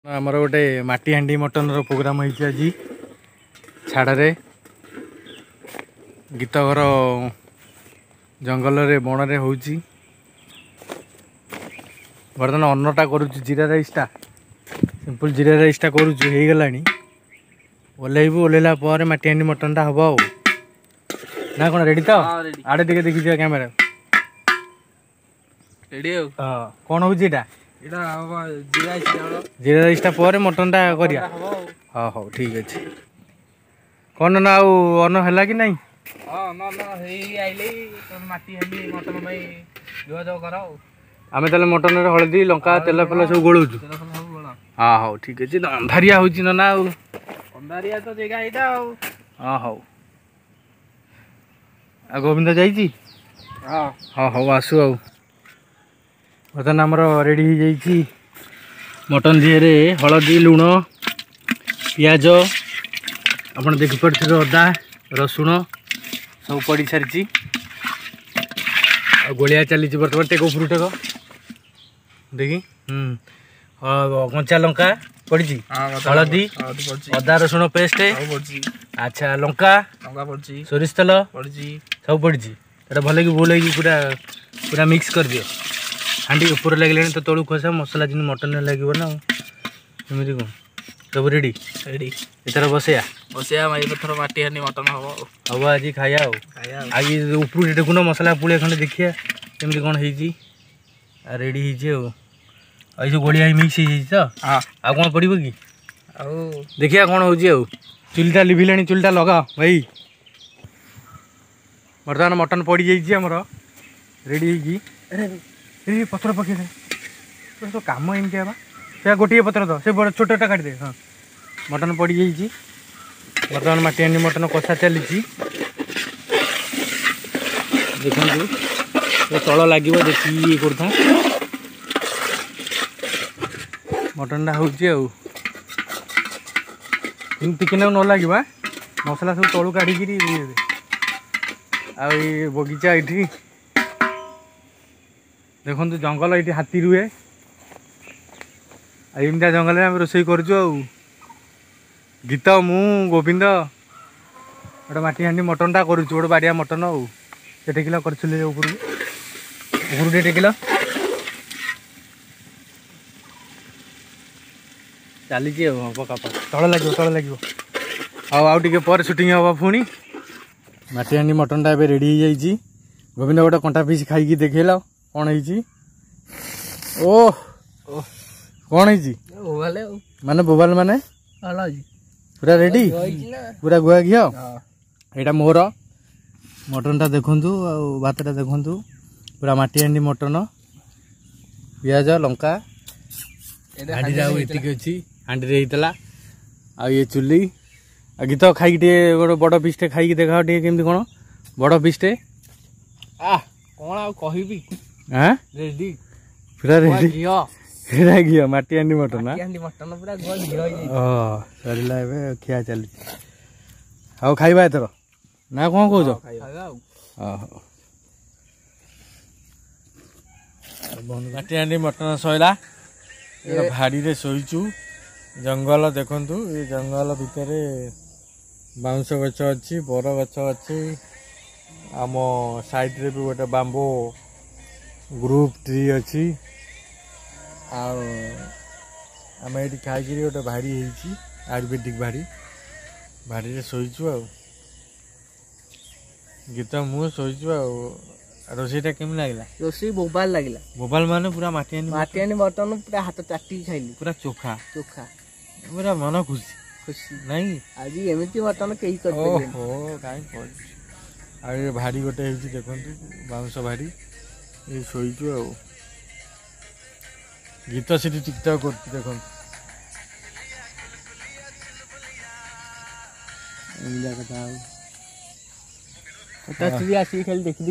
आमर गोटे माटी हांडी मटन प्रोग्राम होती आज छाड़े गीत घर जंगल रे बण रे हो बर्तमान अन्नटा करुँ जीरा राइसटा सिंपल जीरा राइसटा करूला ओल्लैबू ओल्ला माटी हांडी मटनटा हम आ ना कौन रेडी तो आड़े टे देखी कैमेरा रेडी हाँ कौन हूँ जीरा जीरा राइसटा पर मटनटा करिया हाँ हाँ ठीक अच्छे कौन ना अन्न है कि नहीं आम तेल मटन हलदी लंका तेल फेल सब गोलुचु हाँ हाँ ठीक अच्छे अंधारिया हो ना अंधारिया तो जगह हाँ हाँ आ गोविंद जाइए हाँ हाँ हाँ आसु आ बर्तमान आमर रेडी हो जाइए मटन दिहरे हलदी लुण पियाज आप देखिपे अदा रसुण सब पड़ सारी गोलिया चली बर्तमान टेक उपरू टेक देखी कंचा लंका पड़ी हलदी अदा रसुण पेस्ट अच्छा लंका सोरिष तेल सब पड़ी भल की बोल पूरा पूरा मिक्स कर दियो हांडी ऊपर लगे तो तलू खसा मसला जिन मटन लगे ना एमती कौन सब रेडी रेडी एथर बसैया थर माटी हांडी मटन हम हम आज खाया आज ऊपर देखुन मसला पुलिया खंडे देखिए केमती कौन हो रेडी हो गोलिया मिक्स हो हाँ आ कौन पड़ो कि देखिया कौन हो चुलटा लिभिले चुलटा लगा भाई बर्तमान मटन पड़ जामर रेडी हो पथर पकड़े तो कम एमती है से गोटे पत्र तो से बड़ छोटा काट दे हाँ मटन पड़ जाइए बर्तमान माटी हांडी मटन कषा चली देखो तल लगे देखिए ये करता मटनटा हूँ टिके न लगे मसला सब तलू काढ़ी आई बगीचा ये देखो जंगल ये हाथी रुए एमती जंगल में रोषे कर गीत मु गोविंद गोटे माटी हांडी मटनटा करुँ गोटे बाड़िया मटन से टेकिल कर टेकिल चली पका तल लगे आउ पर सुटिंग हम पुणी माटी हांडी मटनटा ए रेडी हो जाइए गोविंद गोटे कंटा पीस खाई देखला कौन ओ कौन है माने बोबाल माने पूरा रेडी पूरा गुआ घी यहाँ मोर मटनटा देखु भातटा देखु पूरा माटी हांडी मटन पियाज लंका हांडी अच्छी हांडी होता आ ये चुली आ गीत खाई गोटे बड़ पीसटे खाई देखा केमती कौन बड़ पीसटे कौन आ कहि हाँ रेडी पूरा रेडी घी माटी हांडी मटन पूरा सरला खिया चली हाँ खाइबा एथर ना कौन कौच माटी हांडी मटन सैला भाड़ी रे शोचु जंगल देखु ये जंगल भितर बाउंश गछ अच्छी बर गछ अच्छी आम साइड रे भी गोटे बांबो ग्रुप ट्री अच्छी आम ये खाई गोटे भाड़ी हो आयुर्वेदिक भाड़ी भाड़ी रे शोचु आ गीत मु शोचु रोषेटा केमी लगला रोषे बोबाल लगला बोबाल माने पूरा माटी हांडी मटन पूरा हाथ चाटी खाइली पूरा चोखा चोखा पूरा मन खुशी खुशी नहीं आज एमती मटन कहीं कर ओहो कहीं आ ये भाड़ी गोटे हो देखु बाउंश भाड़ी ये शोचु आ गीत से टिकटक कर देखो कथा आसिक खाली देख